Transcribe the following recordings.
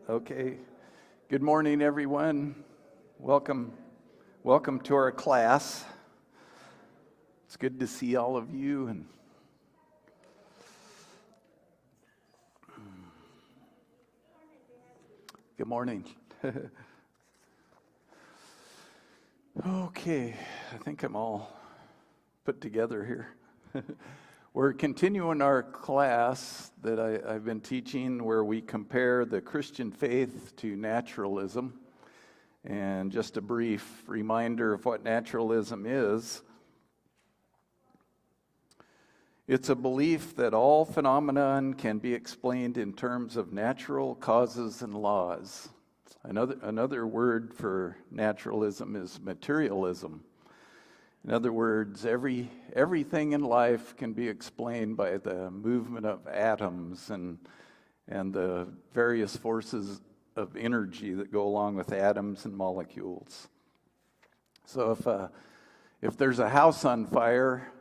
Okay. Good morning, everyone. Welcome to our class. It's good to see all of you. And good morning. Okay, I think I'm all put together here. We're continuing our class that I've been teaching where we compare the Christian faith to naturalism. And just a brief reminder of what naturalism is. It's a belief that all phenomenon can be explained in terms of natural causes and laws. Another word for naturalism is materialism. In other words, everything in life can be explained by the movement of atoms and the various forces of energy that go along with atoms and molecules. So if there's a house on fire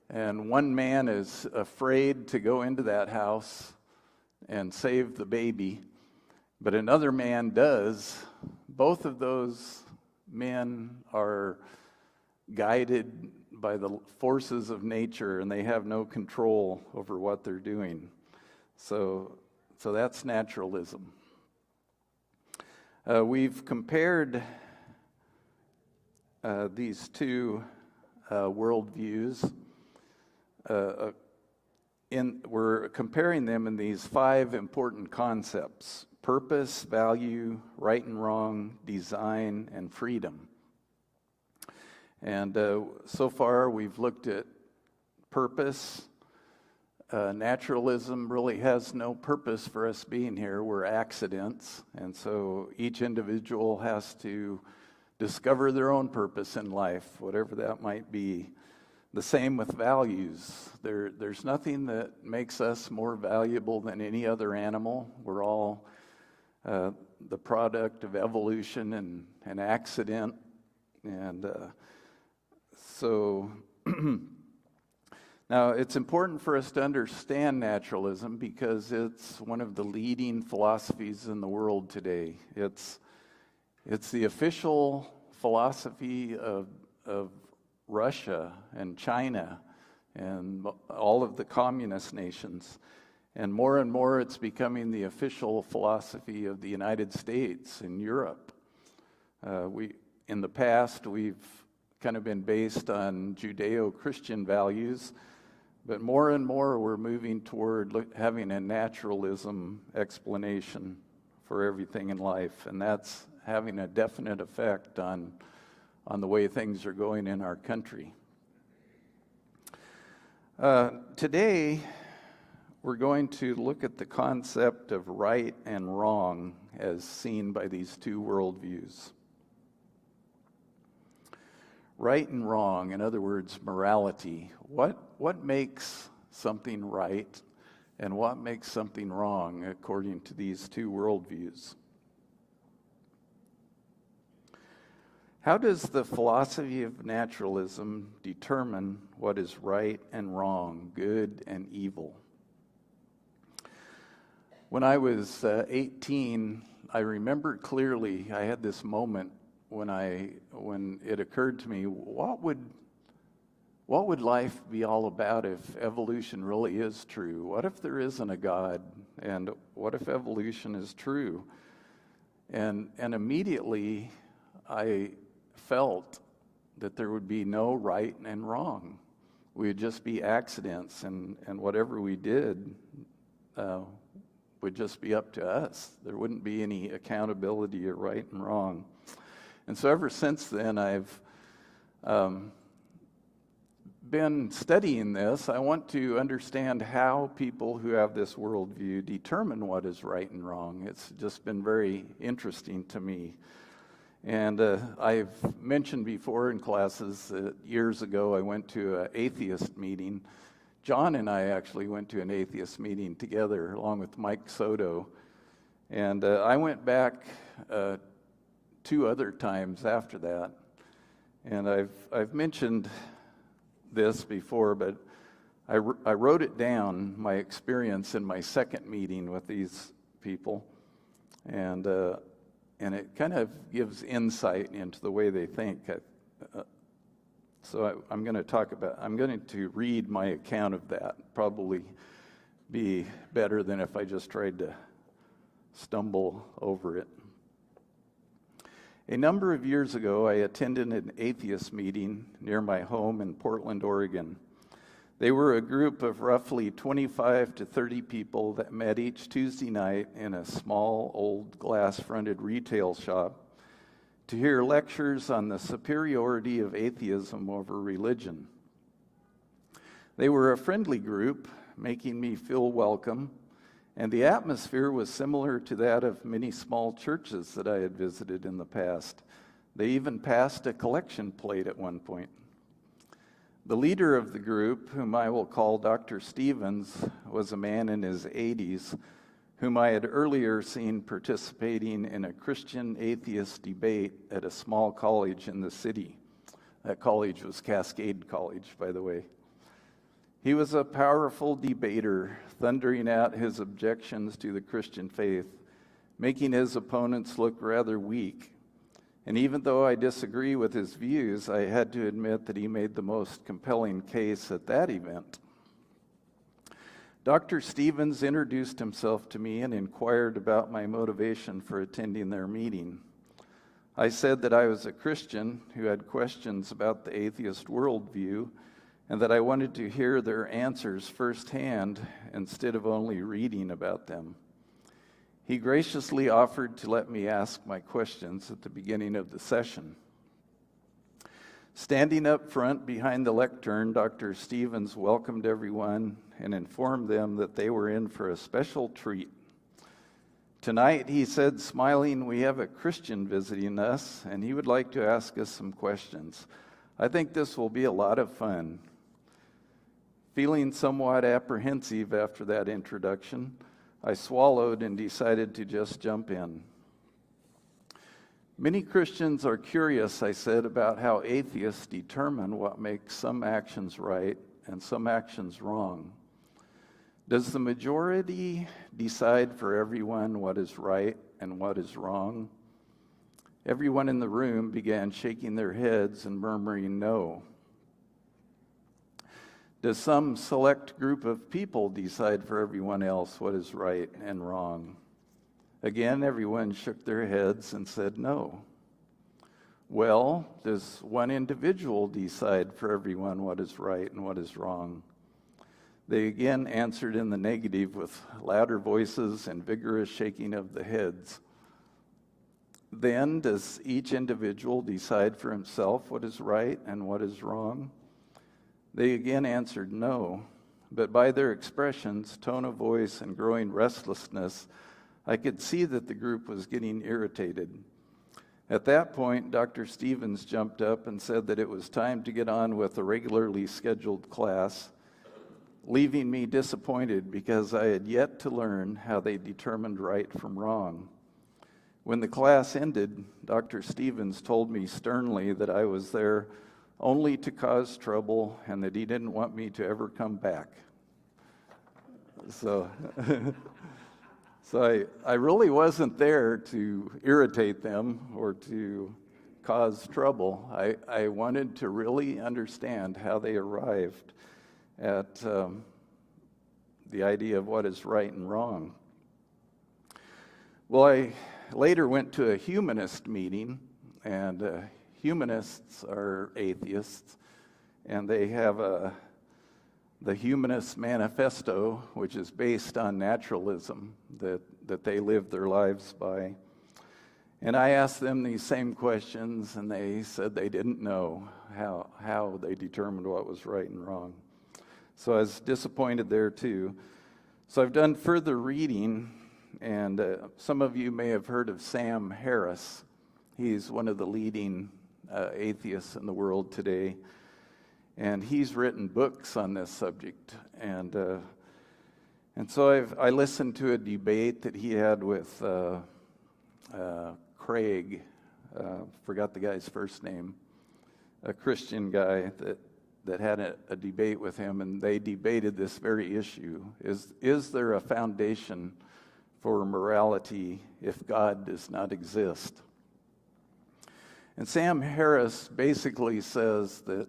and one man is afraid to go into that house and save the baby, but another man does, both of those men are guided by the forces of nature, and they have no control over what they're doing. So that's naturalism. We've compared these two worldviews. We're comparing them in these 5 important concepts: purpose, value, right and wrong, design, and freedom. And so far we've looked at purpose. Naturalism really has no purpose for us being here. We're accidents, and so each individual has to discover their own purpose in life, whatever that might be. The same with values. There's nothing that makes us more valuable than any other animal. We're all the product of evolution and an accident, and so now it's important for us to understand naturalism because it's one of the leading philosophies in the world today. It's the official philosophy of Russia and China and all of the communist nations. And more it's becoming the official philosophy of the United States and Europe. In the past, we've kind of been based on Judeo-Christian values, but more and more we're moving toward having a naturalism explanation for everything in life, and that's having a definite effect on the way things are going in our country. Today, we're going to look at the concept of right and wrong as seen by these two worldviews. Right and wrong, in other words, morality. What makes something right and what makes something wrong according to these two worldviews? How does the philosophy of naturalism determine what is right and wrong, good and evil? When I was 18, I remember clearly I had this moment when it occurred to me, what would life be all about if evolution really is true? What if there isn't a God? And what if evolution is true? And immediately I felt that there would be no right and wrong. We would just be accidents, and whatever we did would just be up to us. There wouldn't be any accountability or right and wrong. And so ever since then, I've been studying this. I want to understand how people who have this worldview determine what is right and wrong. It's just been very interesting to me. And I've mentioned before in classes that years ago I went to an atheist meeting. John and I actually went to an atheist meeting together along with Mike Soto. And I went back 2 other times after that. And I've mentioned this before, but I wrote it down, my experience in my second meeting with these people, and it kind of gives insight into the way they think. I'm going to read my account of that. Probably be better than if I just tried to stumble over it. A number of years ago, I attended an atheist meeting near my home in Portland, Oregon. They were a group of roughly 25 to 30 people that met each Tuesday night in a small, old, glass-fronted retail shop to hear lectures on the superiority of atheism over religion. They were a friendly group, making me feel welcome, and the atmosphere was similar to that of many small churches that I had visited in the past. They even passed a collection plate at one point. The leader of the group, whom I will call Dr. Stevens, was a man in his 80s, whom I had earlier seen participating in a Christian-atheist debate at a small college in the city. That college was Cascade College, by the way. He was a powerful debater, thundering out his objections to the Christian faith, making his opponents look rather weak. And even though I disagree with his views, I had to admit that he made the most compelling case at that event. Dr. Stevens introduced himself to me and inquired about my motivation for attending their meeting. I said that I was a Christian who had questions about the atheist worldview, and that I wanted to hear their answers firsthand instead of only reading about them. He graciously offered to let me ask my questions at the beginning of the session. Standing up front behind the lectern, Dr. Stevens welcomed everyone and informed them that they were in for a special treat. Tonight, he said, smiling, we have a Christian visiting us, and he would like to ask us some questions. I think this will be a lot of fun. Feeling somewhat apprehensive after that introduction, I swallowed and decided to just jump in. Many Christians are curious, I said, about how atheists determine what makes some actions right and some actions wrong. Does the majority decide for everyone what is right and what is wrong? Everyone in the room began shaking their heads and murmuring no. Does some select group of people decide for everyone else what is right and wrong? Again, everyone shook their heads and said no. Well, does one individual decide for everyone what is right and what is wrong? They again answered in the negative with louder voices and vigorous shaking of the heads. Then, does each individual decide for himself what is right and what is wrong? They again answered no, but by their expressions, tone of voice, and growing restlessness, I could see that the group was getting irritated. At that point, Dr. Stevens jumped up and said that it was time to get on with a regularly scheduled class, leaving me disappointed because I had yet to learn how they determined right from wrong. When the class ended, Dr. Stevens told me sternly that I was there only to cause trouble and that he didn't want me to ever come back. So I really wasn't there to irritate them or to cause trouble. I wanted to really understand how they arrived at the idea of what is right and wrong. Well, I later went to a humanist meeting, and humanists are atheists, and they have the Humanist Manifesto, which is based on naturalism that they live their lives by. And I asked them these same questions, and they said they didn't know how they determined what was right and wrong. So I was disappointed there too. So I've done further reading, and some of you may have heard of Sam Harris. He's one of the leading atheists in the world today, and he's written books on this subject. And so I listened to a debate that he had with Craig, forgot the guy's first name, a Christian guy that had a debate with him, and they debated this very issue. Is there a foundation for morality if God does not exist? And Sam Harris basically says that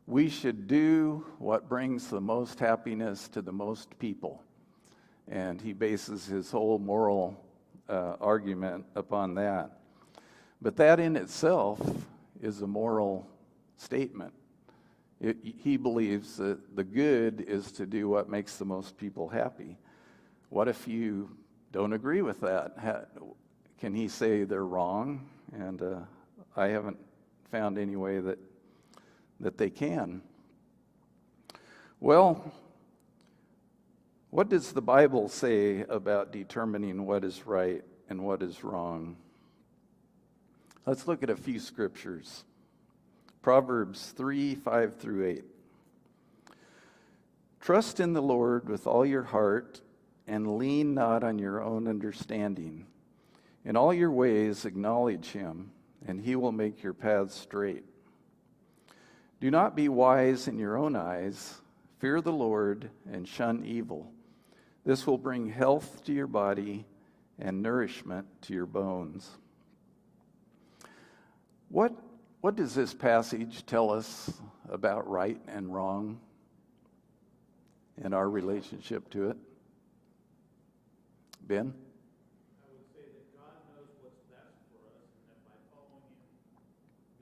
we should do what brings the most happiness to the most people. And he bases his whole moral argument upon that. But that in itself is a moral statement. He believes that the good is to do what makes the most people happy. What if you don't agree with that? Can he say they're wrong? And I haven't found any way that they can. Well, what does the Bible say about determining what is right and what is wrong? Let's look at a few scriptures. Proverbs 3:5-8. Trust in the Lord with all your heart and lean not on your own understanding. In all your ways acknowledge him, and he will make your paths straight. Do not be wise in your own eyes. Fear the Lord and shun evil. This will bring health to your body and nourishment to your bones. What does this passage tell us about right and wrong and our relationship to it? Ben? I would say that God knows what's best for us, and that by following him,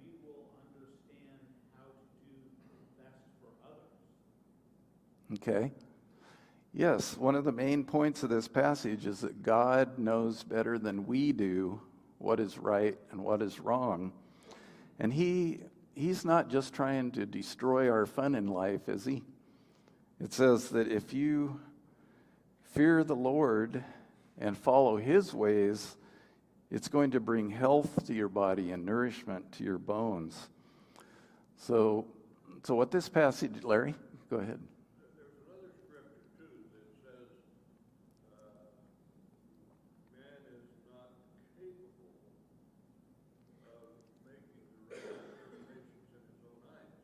we will understand how to do best for others. Okay. Yes, one of the main points of this passage is that God knows better than we do what is right and what is wrong. And he's not just trying to destroy our fun in life, is he? It says that if you fear the Lord and follow his ways, it's going to bring health to your body and nourishment to your bones. So what this passage, Larry, go ahead. There's another scripture, too, that says man is not capable of making the right determinations in his own eyes.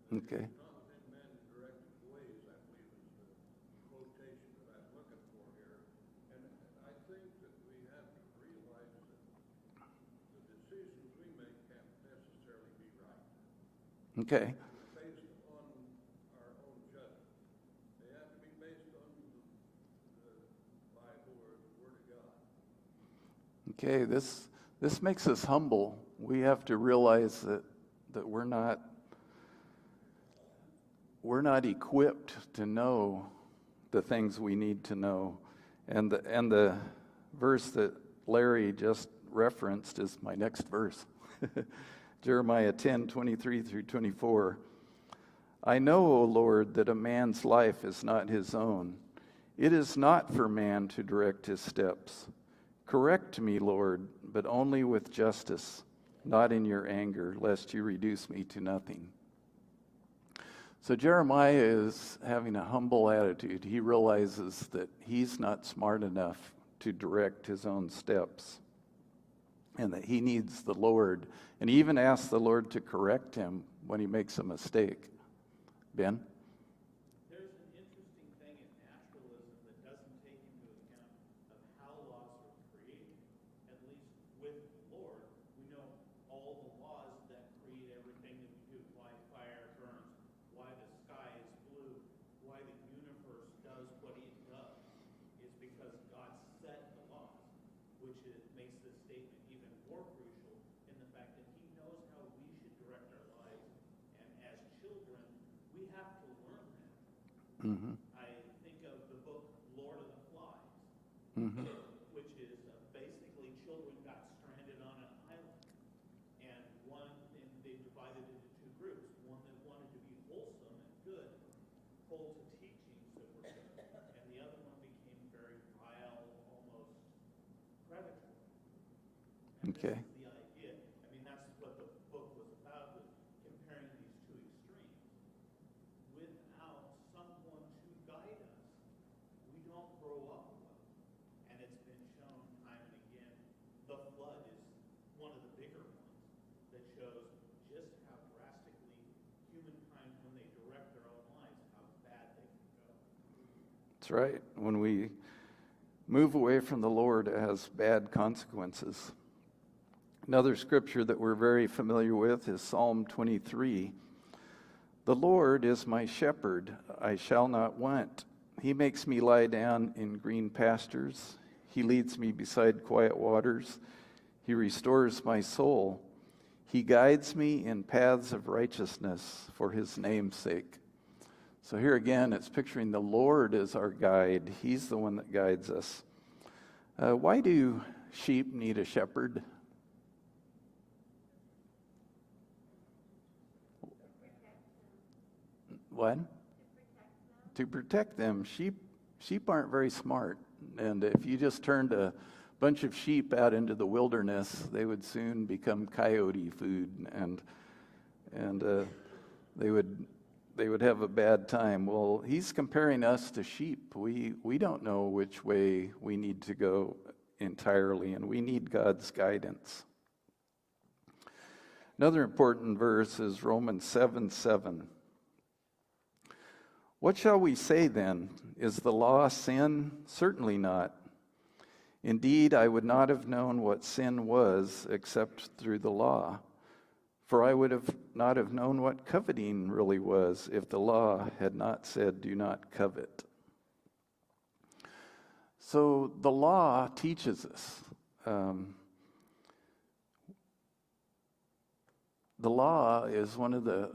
Okay. Not within men directed ways, I believe is the quotation that I'm looking for here. And I think that we have to realize that the decisions we make can't necessarily be right. Okay. Based on our own judgment. They have to be based on the Bible or the Word of God. Okay, this makes us humble. We have to realize that we're not equipped to know the things we need to know. And the verse that Larry just referenced is my next verse. Jeremiah 10:23-24. I know, O Lord, that a man's life is not his own. It is not for man to direct his steps. Correct me, Lord, but only with justice, not in your anger, lest you reduce me to nothing. So Jeremiah is having a humble attitude. He realizes that he's not smart enough to direct his own steps and that he needs the Lord. And he even asks the Lord to correct him when he makes a mistake. Ben? There's an interesting thing in naturalism that doesn't take into account of how laws are created. At least with the Lord, we know all the laws that create everything that we do. Why fire burns, why the sky is blue, why the universe does what it does, is because God set the laws, which makes this statement even more crucial in the fact that he knows how we should direct our lives. And as children, we have to learn that. Mm-hmm. I think of the book Lord of the Flies, Mm-hmm. which is basically children got stranded on an island, and they divided into two groups. One that wanted to be wholesome and good, hold to teachings that were good, and the other one became very vile, almost predatory. And Okay. this is the idea. I mean, that's what the book was about, was comparing these two extremes. Without someone to guide us, we don't grow up well. And it's been shown time and again. The flood is one of the bigger ones that shows just how drastically humankind That's right. When we move away from the Lord, it has bad consequences. Another scripture that we're very familiar with is Psalm 23. The Lord is my shepherd, I shall not want. He makes me lie down in green pastures. He leads me beside quiet waters. He restores my soul. He guides me in paths of righteousness for his name's sake. So here again, it's picturing the Lord as our guide. He's the one that guides us. Why do sheep need a shepherd? What? To protect them. Sheep aren't very smart. And if you just turned a bunch of sheep out into the wilderness, they would soon become coyote food, and they would have a bad time. Well, he's comparing us to sheep. We don't know which way we need to go entirely, and we need God's guidance. Another important verse is Romans 7:7. What shall we say then? Is the law sin? Certainly not. Indeed, I would not have known what sin was except through the law. For I would have not have known what coveting really was if the law had not said, do not covet. So the law teaches us. The law is one of the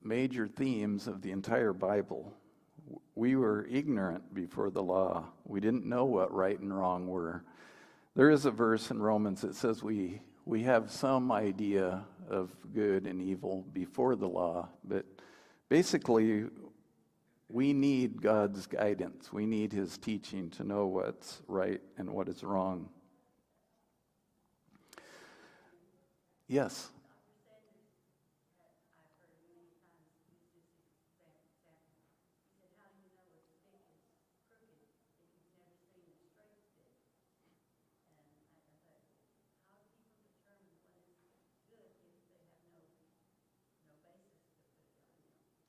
major themes of the entire Bible. We were ignorant before the law. We didn't know what right and wrong were. There is a verse in Romans that says we have some idea of good and evil before the law, but basically we need God's guidance. We need his teaching to know what's right and what is wrong. Yes.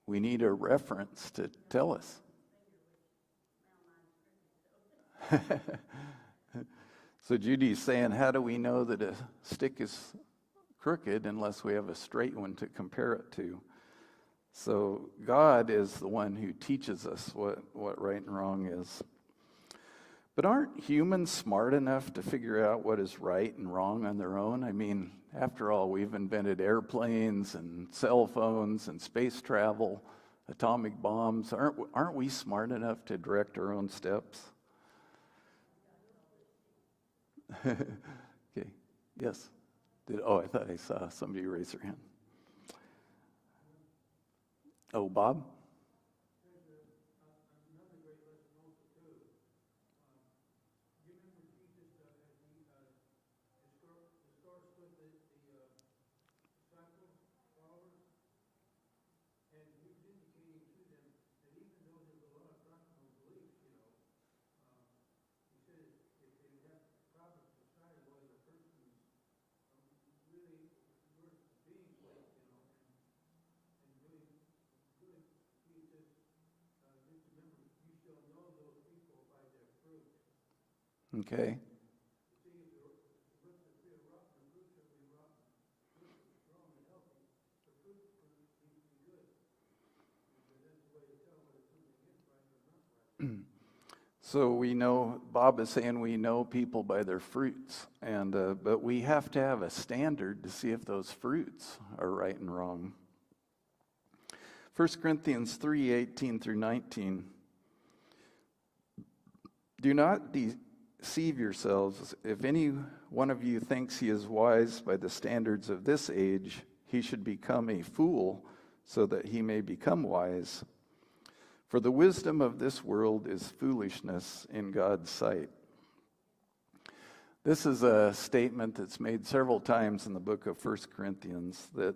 We need a reference to tell us. So Judy's saying, how do we know that a stick is crooked unless we have a straight one to compare it to? So God is the one who teaches us what right and wrong is. But aren't humans smart enough to figure out what is right and wrong on their own? I mean, after all, we've invented airplanes and cell phones and space travel, atomic bombs. Aren't we smart enough to direct our own steps? Okay. Yes. I thought I saw somebody raise their hand. Oh, Bob? Okay. So we know, Bob is saying we know people by their fruits, and but we have to have a standard to see if those fruits are right and wrong. 1 Corinthians 3:18 through 19. Do not deceive yourselves. If any one of you thinks he is wise by the standards of this age, he should become a fool so that he may become wise. For the wisdom of this world is foolishness in God's sight. This is a statement that's made several times in the book of 1 Corinthians, that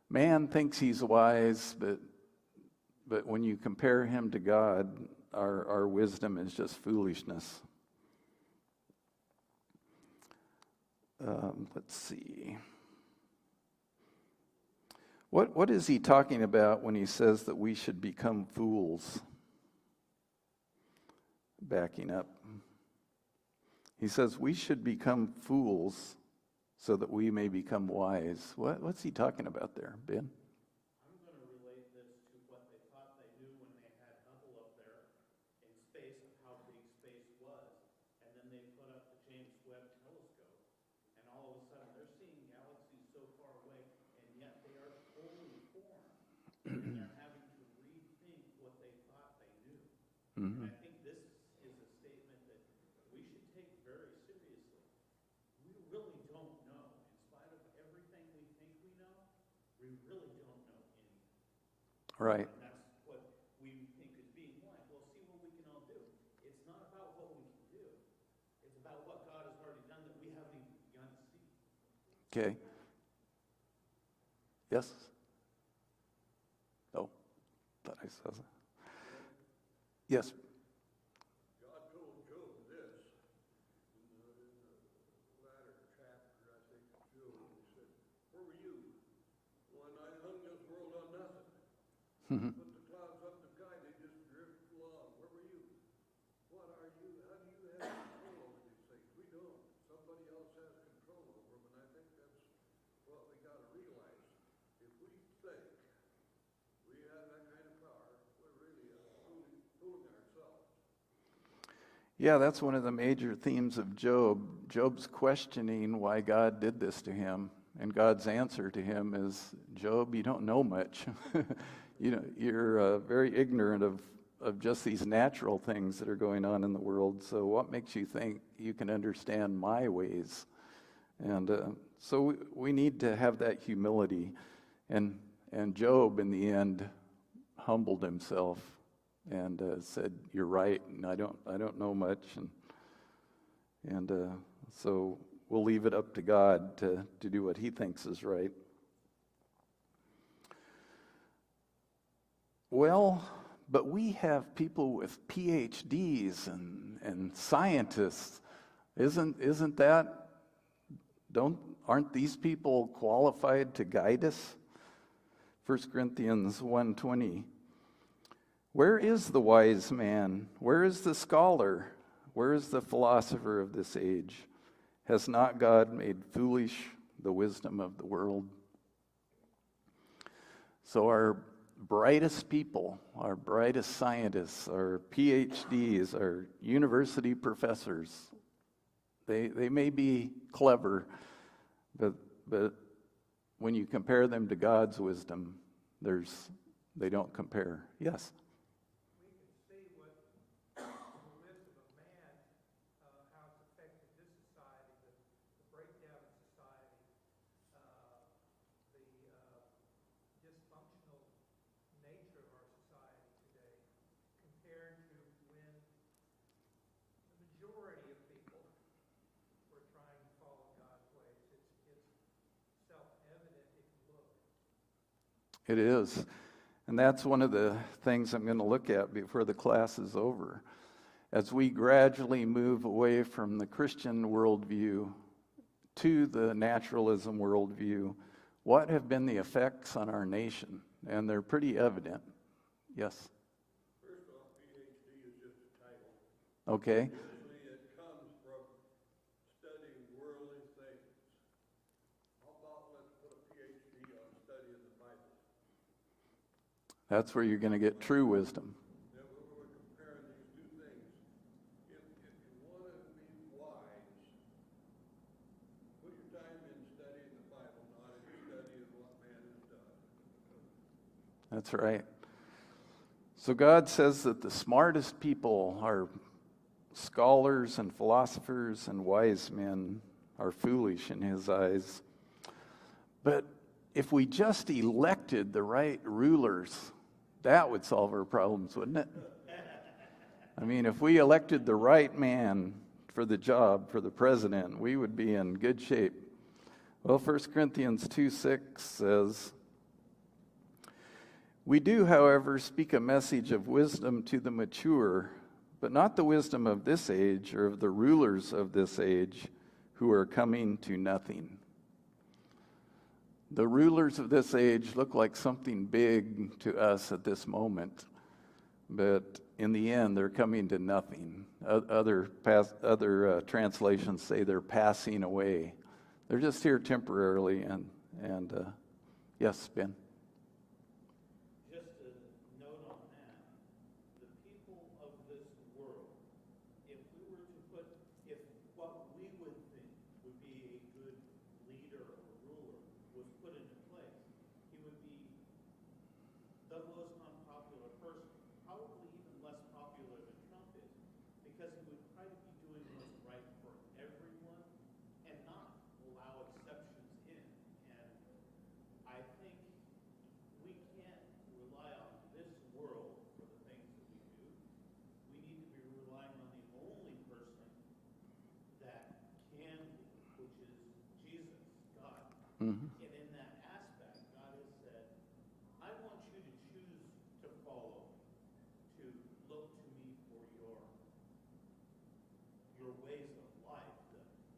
man thinks he's wise, but when you compare him to God, our wisdom is just foolishness. Let's see. What is he talking about when he says that we should become fools? backing up. He says, we should become fools so that we may become wise. What's he talking about there, Ben? I'm going to relate this to what they thought they knew when they had Hubble up there in space of how big space was. And then they put up the James Webb telescope, and all of a sudden they're seeing galaxies so far away, and yet they are fully formed. And they're having to rethink what they thought they knew. And I think this is a statement that we should take very seriously. We really don't know. In spite of everything we think we know, we really don't know anything. Right. And that's what we think is being wise. We'll see what we can all do. It's not about what we can do. It's about what God has already done that we haven't even begun to see. Okay. Yes? Oh, thought I saw that. Yes. God told Job this in the latter chapter, I think, of Job. He said, where were you when I hung this world on nothing? Put the clouds up the sky, they just drift along. Where were you? What are you? How do you have control over these things? We don't. Somebody else has control over them, and I think that's what we got to realize. If we think we have that kind of power, we're really fooling ourselves. Yeah, that's one of the major themes of Job. Job's questioning why God did this to him, and God's answer to him is, Job, you don't know much. You're very ignorant of just these natural things that are going on in the world. So what makes you think you can understand my ways? And so we need to have that humility. And Job, in the end, humbled himself and said, "You're right, and I don't know much." And so we'll leave it up to God to do what He thinks is right. Well, but we have people with PhDs and scientists. Isn't that? Aren't these people qualified to guide us? 1 Corinthians 1:20. Where is the wise man? Where is the scholar? Where is the philosopher of this age? Has not God made foolish the wisdom of the world? So our brightest people, our brightest scientists, our PhDs, our university professors, they may be clever, but when you compare them to God's wisdom, they don't compare. Yes? We can see what the wisdom of man, how it's affected this society, the breakdown of society, the dysfunctional nature of our society today, compared to when the majority of people were trying to follow God's ways. It's self-evident if you look. It is. And that's one of the things I'm going to look at before the class is over. As we gradually move away from the Christian worldview to the naturalism worldview, what have been the effects on our nation? And they're pretty evident. Yes? First off, PhD is just a title. Okay. Usually it comes from studying worldly things. How about let's put a PhD on studying the Bible? That's where you're going to get true wisdom. Then we're comparing these two things. If you want to be wise, put your time in studying the Bible, not in studying what man has done. That's right. So God says that the smartest people are scholars and philosophers, and wise men are foolish in His eyes. But if we just elected the right rulers, that would solve our problems, wouldn't it? I mean, if we elected the right man for the job, for the president, we would be in good shape. Well, 1 Corinthians 2:6 says, "We do, however, speak a message of wisdom to the mature, but not the wisdom of this age or of the rulers of this age who are coming to nothing." The rulers of this age look like something big to us at this moment, but in the end, they're coming to nothing. Other translations say they're passing away. They're just here temporarily. And yes, Ben. Just a note on that, the people of this world, if what we would think would be a good leader or ruler was put into place, he would be the most unpopular person, probably even less popular than Trump is, because he would try to be doing what's right for everyone and not allow exceptions in. And I think we can't rely on this world for the things that we do. We need to be relying on the only person that can be, which is Jesus, God. Mm-hmm. And in that aspect, God has said, I want you to choose to follow me, to look to me for your ways of life,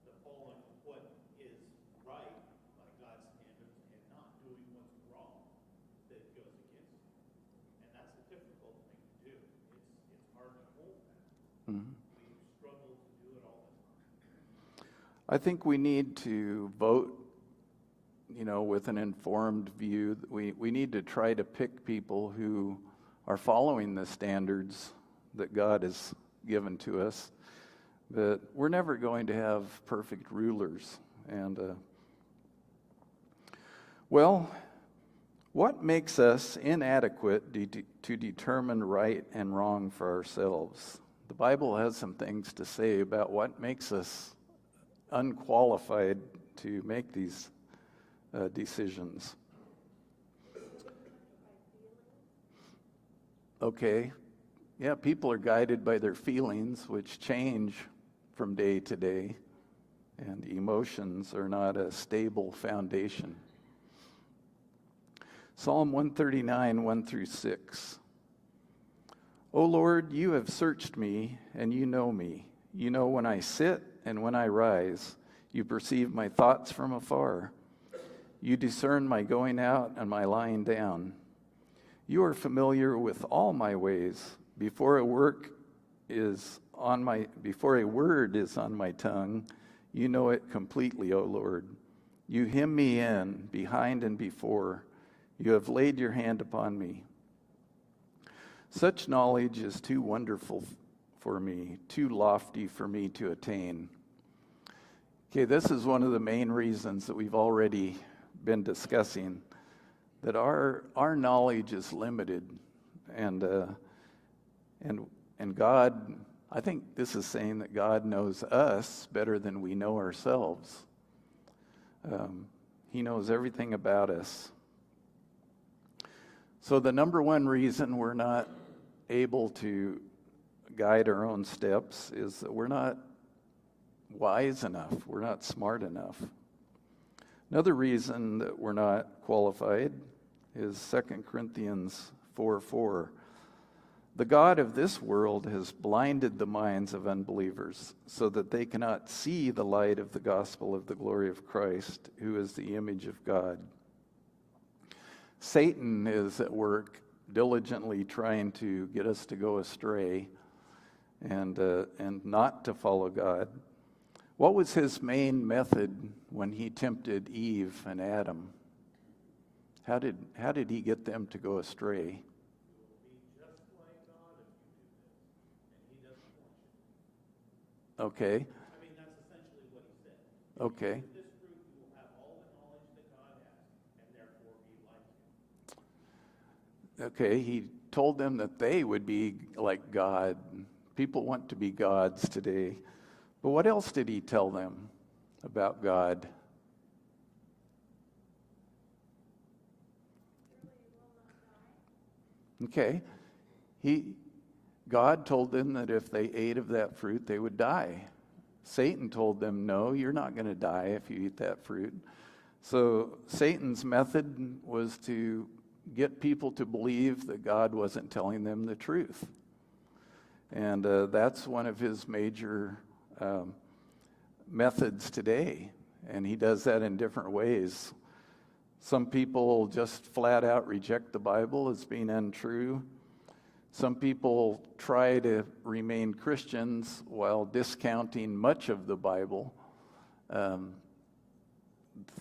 the following of what is right by God's standards and not doing what's wrong that goes against it. And that's a difficult thing to do. It's hard to hold that. Mm-hmm. We struggle to do it all the time. I think we need to vote, with an informed view. We need to try to pick people who are following the standards that God has given to us. But we're never going to have perfect rulers. And, what makes us inadequate to determine right and wrong for ourselves? The Bible has some things to say about what makes us unqualified to make these decisions. Okay. Yeah, people are guided by their feelings, which change from day to day, and emotions are not a stable foundation. Psalm 139, 1-6. O Lord, you have searched me, and you know me. You know when I sit and when I rise. You perceive my thoughts from afar. You discern my going out and my lying down. You are familiar with all my ways. Before a word is on my tongue, you know it completely, O Lord. You hem me in, behind and before. You have laid your hand upon me. Such knowledge is too wonderful for me, too lofty for me to attain. Okay, this is one of the main reasons that we've already been discussing, that our knowledge is limited, and God, I think this is saying that God knows us better than we know ourselves. He knows everything about us. So the number one reason we're not able to guide our own steps is that we're not wise enough. We're not smart enough. Another reason that we're not qualified is 2 Corinthians 4:4. The God of this world has blinded the minds of unbelievers so that they cannot see the light of the gospel of the glory of Christ, who is the image of God. Satan is at work diligently trying to get us to go astray and not to follow God. What was his main method when he tempted Eve and Adam? How did he get them to go astray? Okay. I mean, that's essentially what he said. Okay. With this fruit, you will have all the knowledge that God has, and therefore be like him. Okay, he told them that they would be like God. People want to be gods today. But what else did he tell them about God? Okay. God told them that if they ate of that fruit, they would die. Satan told them, no, you're not going to die if you eat that fruit. So Satan's method was to get people to believe that God wasn't telling them the truth. And that's one of his major methods today. And he does that in different ways. Some people just flat out reject the Bible as being untrue. Some people try to remain Christians while discounting much of the Bible.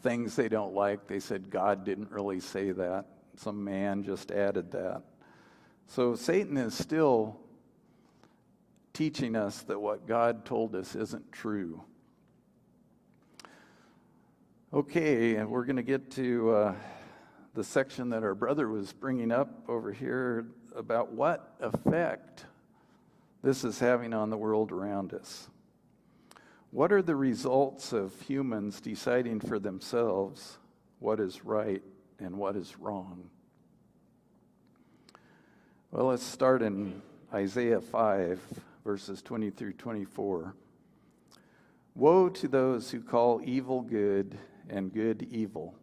Things they don't like, they said God didn't really say that. Some man just added that. So Satan is still teaching us that what God told us isn't true. Okay, and we're going to get to the section that our brother was bringing up over here about what effect this is having on the world around us. What are the results of humans deciding for themselves what is right and what is wrong? Well, let's start in Isaiah 5, verses 20 through 24. Woe to those who call evil good and good evil,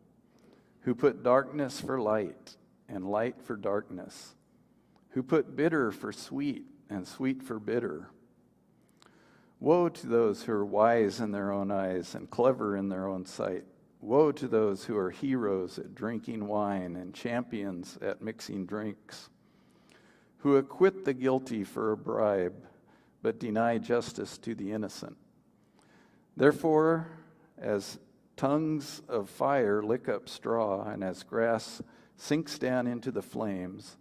who put darkness for light and light for darkness, who put bitter for sweet and sweet for bitter. Woe to those who are wise in their own eyes and clever in their own sight. Woe to those who are heroes at drinking wine and champions at mixing drinks, who acquit the guilty for a bribe, but deny justice to the innocent. Therefore, as tongues of fire lick up straw, and as grass sinks down into the flames,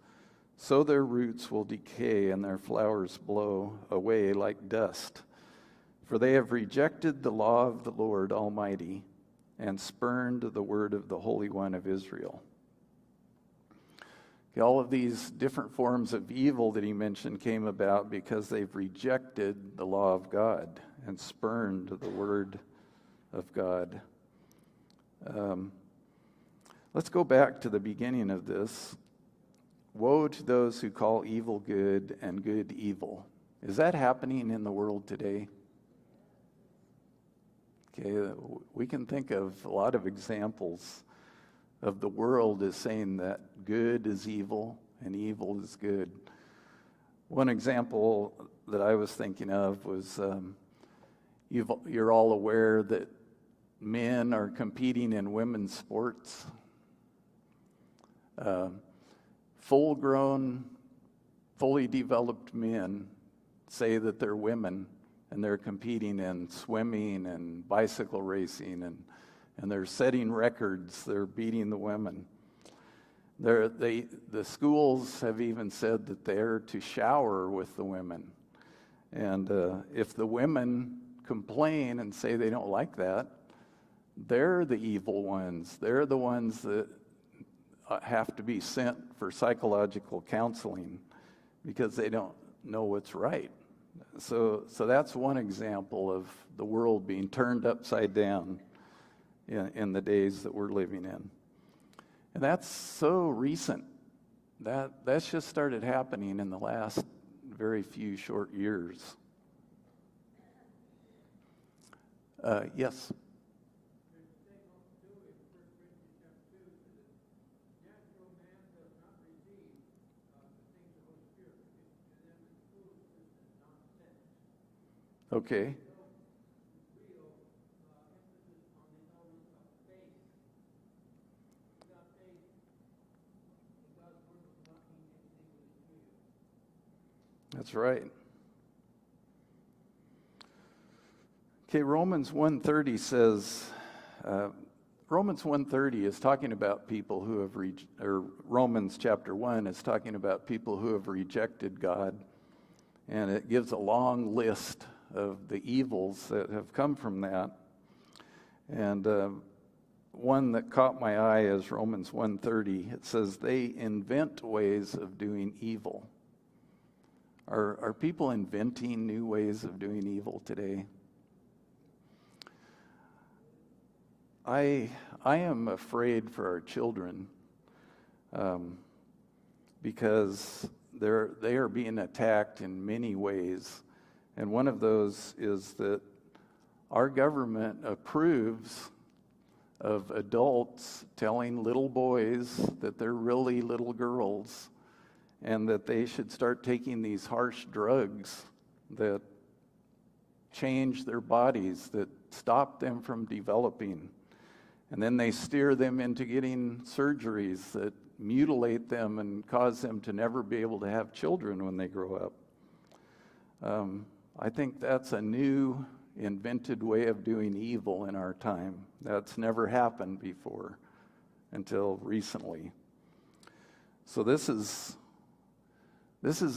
so their roots will decay and their flowers blow away like dust. For they have rejected the law of the Lord Almighty and spurned the word of the Holy One of Israel. Okay, all of these different forms of evil that he mentioned came about because they've rejected the law of God and spurned the word of God. Let's go back to the beginning of this. Woe to those who call evil good and good evil. Is that happening in the world today? Okay, we can think of a lot of examples of the world as saying that good is evil and evil is good. One example that I was thinking of was you're all aware that men are competing in women's sports. Full-grown, fully developed men say that they're women, and they're competing in swimming and bicycle racing, and they're setting records. They're beating the women. The schools have even said that they're to shower with the women. And if the women complain and say they don't like that, they're the evil ones. They're the ones that have to be sent for psychological counseling because they don't know what's right. So that's one example of the world being turned upside down in the days that we're living in. And that's so recent. That's just started happening in the last very few short years. Yes? Okay. That's right. Okay, Romans 1:30 says, Romans 1:30 is talking about people who have or Romans chapter 1 is talking about people who have rejected God, and it gives a long list of the evils that have come from that. And one that caught my eye is Romans 1:30. It says, they invent ways of doing evil. Are people inventing new ways of doing evil today? I am afraid for our children because they are being attacked in many ways. And one of those is that our government approves of adults telling little boys that they're really little girls and that they should start taking these harsh drugs that change their bodies, that stop them from developing. And then they steer them into getting surgeries that mutilate them and cause them to never be able to have children when they grow up. I think that's a new invented way of doing evil in our time. That's never happened before until recently. So this is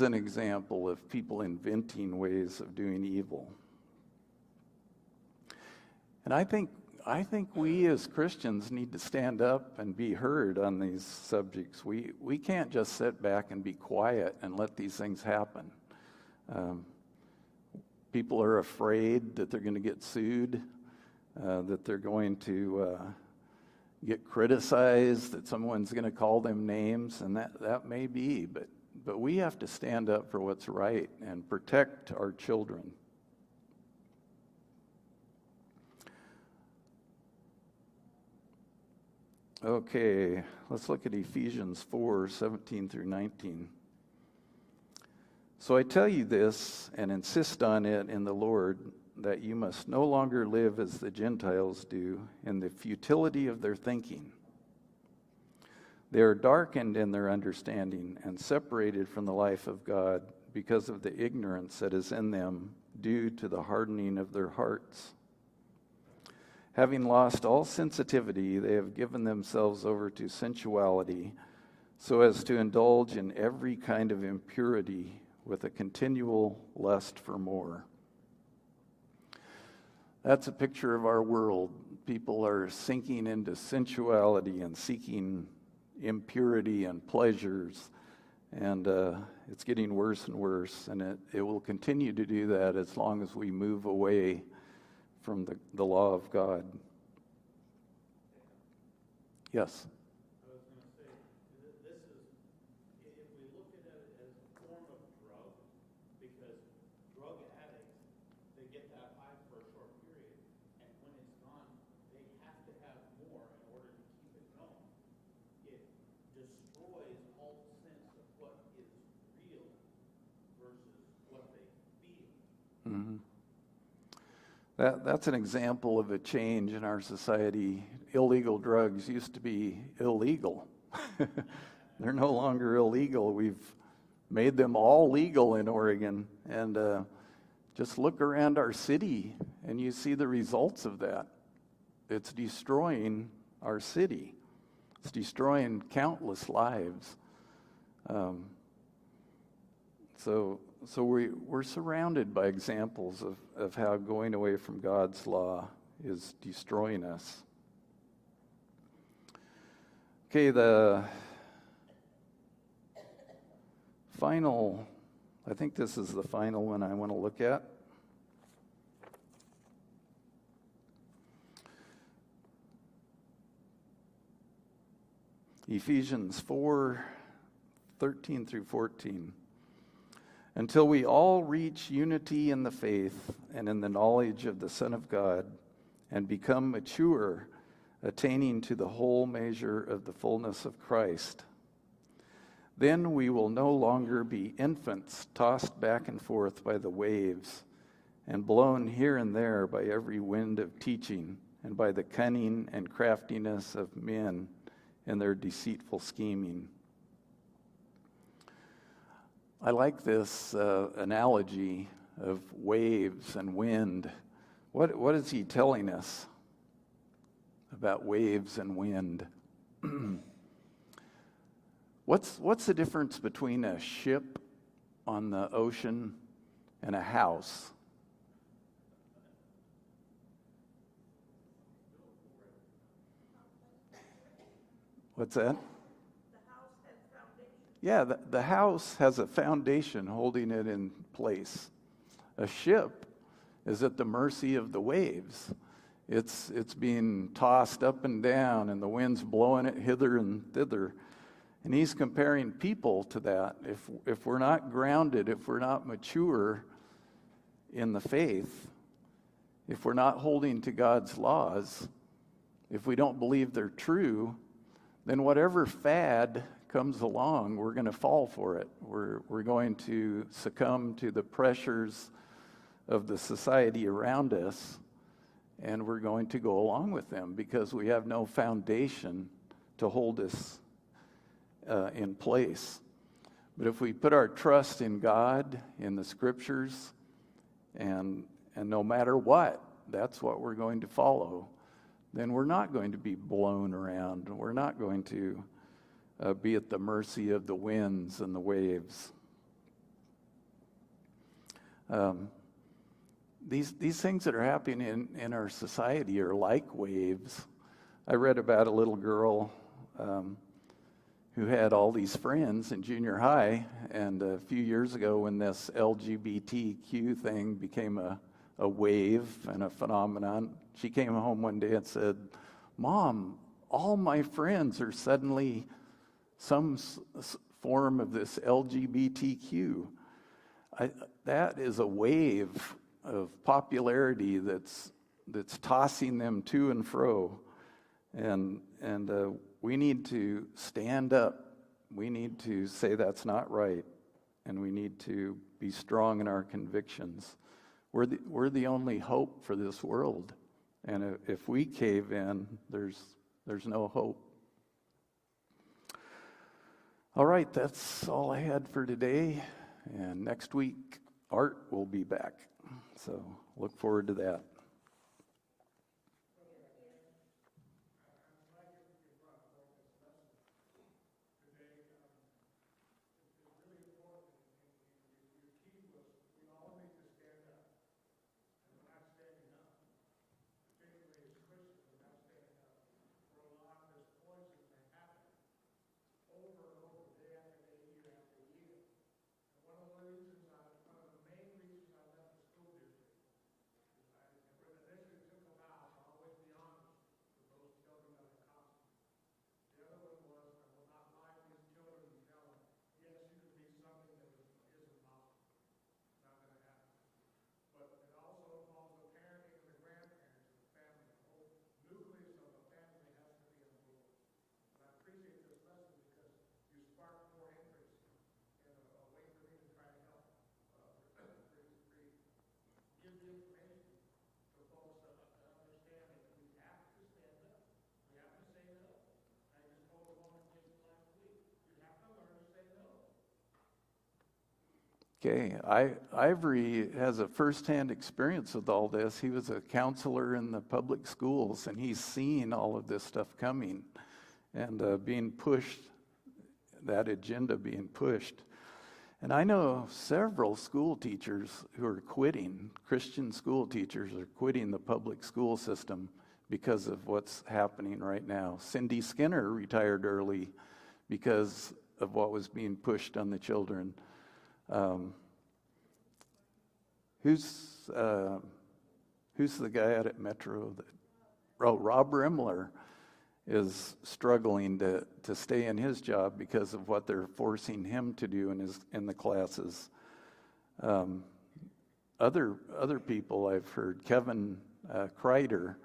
an example of people inventing ways of doing evil. And I think we as Christians need to stand up and be heard on these subjects. We can't just sit back and be quiet and let these things happen. People are afraid that they're going to get sued, that they're going to get criticized, that someone's going to call them names, and that may be, but we have to stand up for what's right and protect our children. Okay, let's look at Ephesians 4:17 through 19. So I tell you this and insist on it in the Lord, that you must no longer live as the Gentiles do in the futility of their thinking. They are darkened in their understanding and separated from the life of God because of the ignorance that is in them due to the hardening of their hearts. Having lost all sensitivity, they have given themselves over to sensuality so as to indulge in every kind of impurity with a continual lust for more. That's a picture of our world. People are sinking into sensuality and seeking impurity and pleasures, and it's getting worse and worse, and it will continue to do that as long as we move away from the law of God. Yes? I was going to say, this is, if we look at it as a form of drug, because drug addicts, they get that high for a short period, and when it's gone, they have to have more in order to keep it going. It destroys all sense of what is real versus what they feel. Mm-hmm. That's an example of a change in our society. Illegal drugs used to be illegal. They're no longer illegal. We've made them all legal in Oregon. And just look around our city and you see the results of that. It's destroying our city. It's destroying countless lives. So we're surrounded by examples of how going away from God's law is destroying us. Okay, the final, I think this is the final one I want to look at. Ephesians 4:13 through 14. Until we all reach unity in the faith and in the knowledge of the Son of God and become mature, attaining to the whole measure of the fullness of Christ. Then we will no longer be infants tossed back and forth by the waves and blown here and there by every wind of teaching and by the cunning and craftiness of men and their deceitful scheming. I like this analogy of waves and wind. What is he telling us about waves and wind? What's the difference between a ship on the ocean and a house? What's that? Yeah, the house has a foundation holding it in place. A ship is at the mercy of the waves. It's being tossed up and down, and the wind's blowing it hither and thither. And he's comparing people to that. If we're not grounded, if we're not mature in the faith, if we're not holding to God's laws, if we don't believe they're true, then whatever fad comes along, we're going to fall for it. We're going to succumb to the pressures of the society around us, and we're going to go along with them because we have no foundation to hold us in place. But if we put our trust in God, in the Scriptures, and no matter what, that's what we're going to follow, then we're not going to be blown around. We're not going to be at the mercy of the winds and the waves. These things that are happening in our society are like waves. I read about a little girl who had all these friends in junior high, and a few years ago when this LGBTQ thing became a wave and a phenomenon, she came home one day and said, "Mom, all my friends are suddenly some form of this LGBTQ." That is a wave of popularity that's tossing them to and fro, and we need to stand up. We need to say that's not right, and we need to be strong in our convictions. We're the only hope for this world, and if we cave in, there's no hope. All right, that's all I had for today, and next week Art will be back, so look forward to that. Okay, Ivory has a firsthand experience with all this. He was a counselor in the public schools, and he's seen all of this stuff coming and being pushed, that agenda being pushed. And I know several school teachers who are quitting, Christian school teachers are quitting the public school system because of what's happening right now. Cindy Skinner retired early because of what was being pushed on the children. Who's the guy out at Metro? Rob Rimler is struggling to stay in his job because of what they're forcing him to do in the classes. Other people I've heard, Kevin Kreider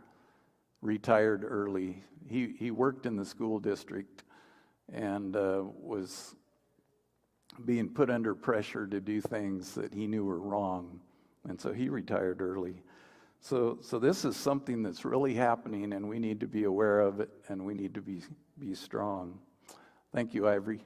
retired early. He worked in the school district and was being put under pressure to do things that he knew were wrong, and so he retired early. So this is something that's really happening, and we need to be aware of it, and we need to be strong. Thank you, Ivory.